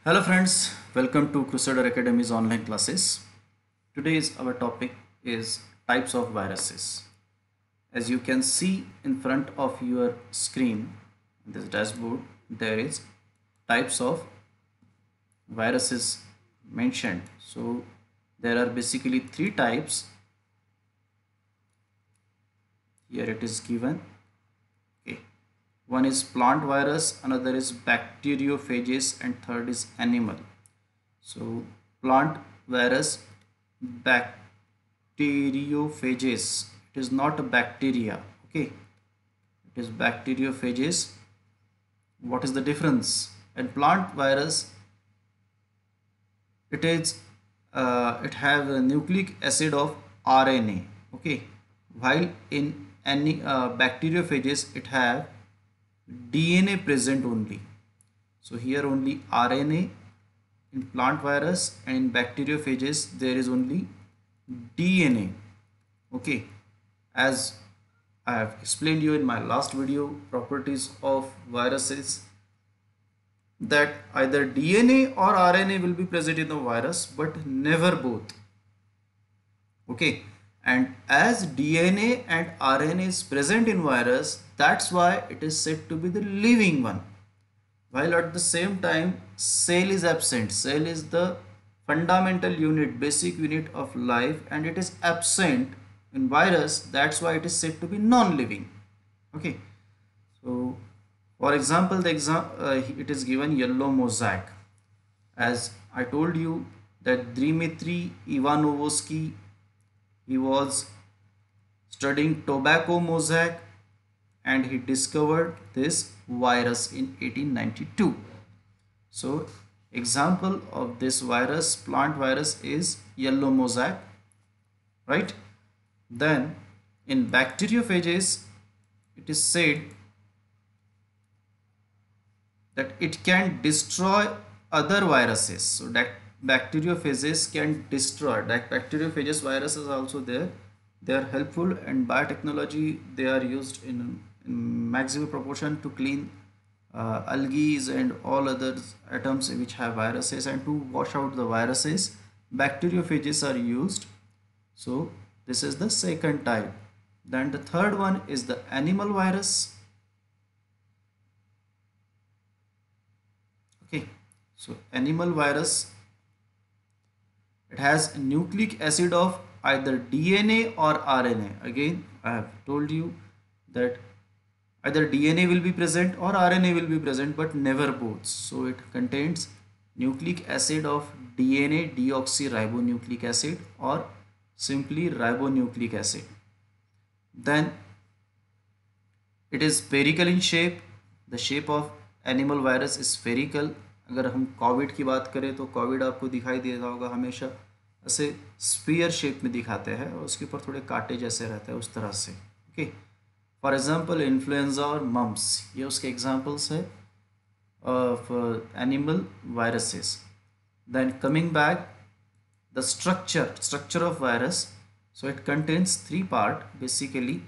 Hello friends, welcome to Crusader Academy's online classes. Today's our topic is types of viruses. As you can see in front of your screen, this dashboard, there is types of viruses mentioned. So there are basically three types. Here it is given. Okay. One is plant virus, another is bacteriophages, and third is animal. So plant virus, bacteriophages. It is not a bacteria. Okay, it is bacteriophages. What is the difference? And plant virus, it is it have a nucleic acid of RNA. Okay, while in any bacteriophages it have DNA present only. So here only RNA in plant virus, and in bacteriophages there is only DNA. Okay, as I have explained you in my last video, properties of viruses, that either DNA or RNA will be present in the virus, but never both. Okay, and as DNA and RNA is present in virus, that's why it is said to be the living one. While at the same time cell is absent. Cell is the fundamental unit, basic unit of life, and it is absent in virus. That's why it is said to be non-living. Okay, so for example, it is given yellow mosaic. As I told you that Dmitry Ivanovsky, he was studying tobacco mosaic and he discovered this virus in 1892. So example of this virus, plant virus, is yellow mosaic, right? Then in bacteriophages, it is said that it can destroy other viruses. So that bacteriophages can destroy, that bacteriophages viruses are also there. They are helpful, and biotechnology, they are used in maximum proportion to clean algae and all other atoms which have viruses, and to wash out the viruses bacteriophages are used. So this is the second type. Then the third one is the animal virus. Okay, so animal virus, it has nucleic acid of either DNA or RNA. Again, I have told you that either DNA will be present or RNA will be present, but never both. So it contains nucleic acid of DNA, deoxyribonucleic acid, or simply ribonucleic acid. Then it is spherical in shape. The shape of animal virus is spherical. अगर हम Covid की बात करें तो Covid आपको दिखाई देता होगा हमेशा ऐसे स्फीयर शेप में दिखाते हैं, और उसके ऊपर थोड़े कांटे जैसे रहते हैं उस तरह से. ओके, फॉर एग्जांपल इन्फ्लुएंजा और मम्स, ये उसके एग्जांपल्स है of animal viruses. Then coming back, the structure of virus. So it contains three part basically.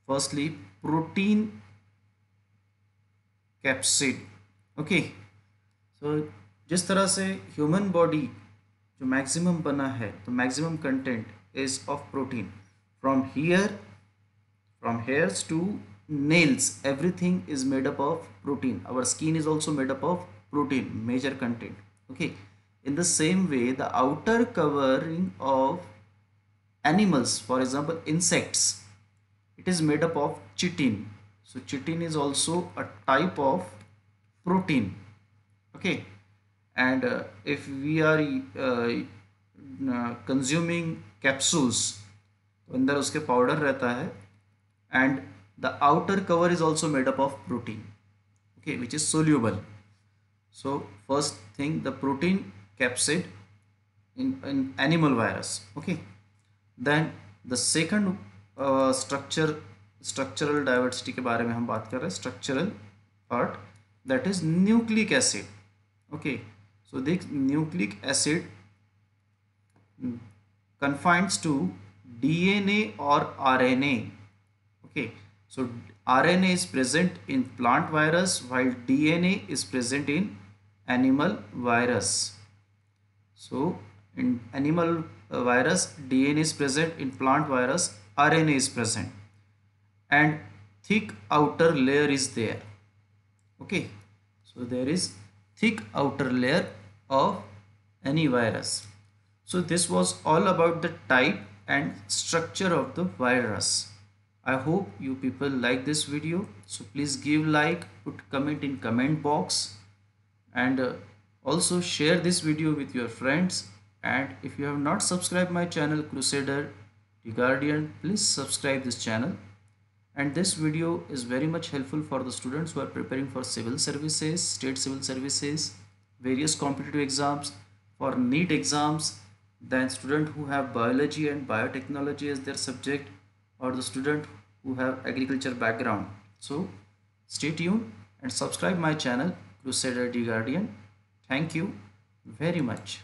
Firstly, protein capsid. Okay, so जिस तरह से ह्यूमन बॉडी जो मैक्सिमम बना है, तो maximum content is of protein. from hairs to nails, everything is made up of protein. Our skin is also made up of protein, major content. Okay, in the same way, the outer covering of animals, for example insects, it is made up of chitin. So chitin is also a type of protein. Okay, and if we are consuming capsules, तो अंदर उसके powder रहता है, and the outer cover is also made up of protein, okay, which is soluble. So first thing, the protein capsid in animal virus. Okay, then the second structural diversity के बारे में हम बात कर रहे हैं, structural part, that is nucleic acid. Okay, so this nucleic acid confines to DNA or RNA. Okay, so RNA is present in plant virus while DNA is present in animal virus. So in animal virus, DNA is present. In plant virus, RNA is present, and thick outer layer is there. Okay, so there is thick outer layer of any virus. So this was all about the type and structure of the virus. I hope you people like this video. So please give like, put comment in comment box, and also share this video with your friends. And if you have not subscribed my channel Crusader the Guardian, please subscribe this channel. And this video is very much helpful for the students who are preparing for civil services, state civil services, various competitive exams, for NEET exams, then student who have biology and biotechnology as their subject, or the student who have agriculture background. So stay tuned and subscribe my channel Crusader the Guardian. Thank you very much.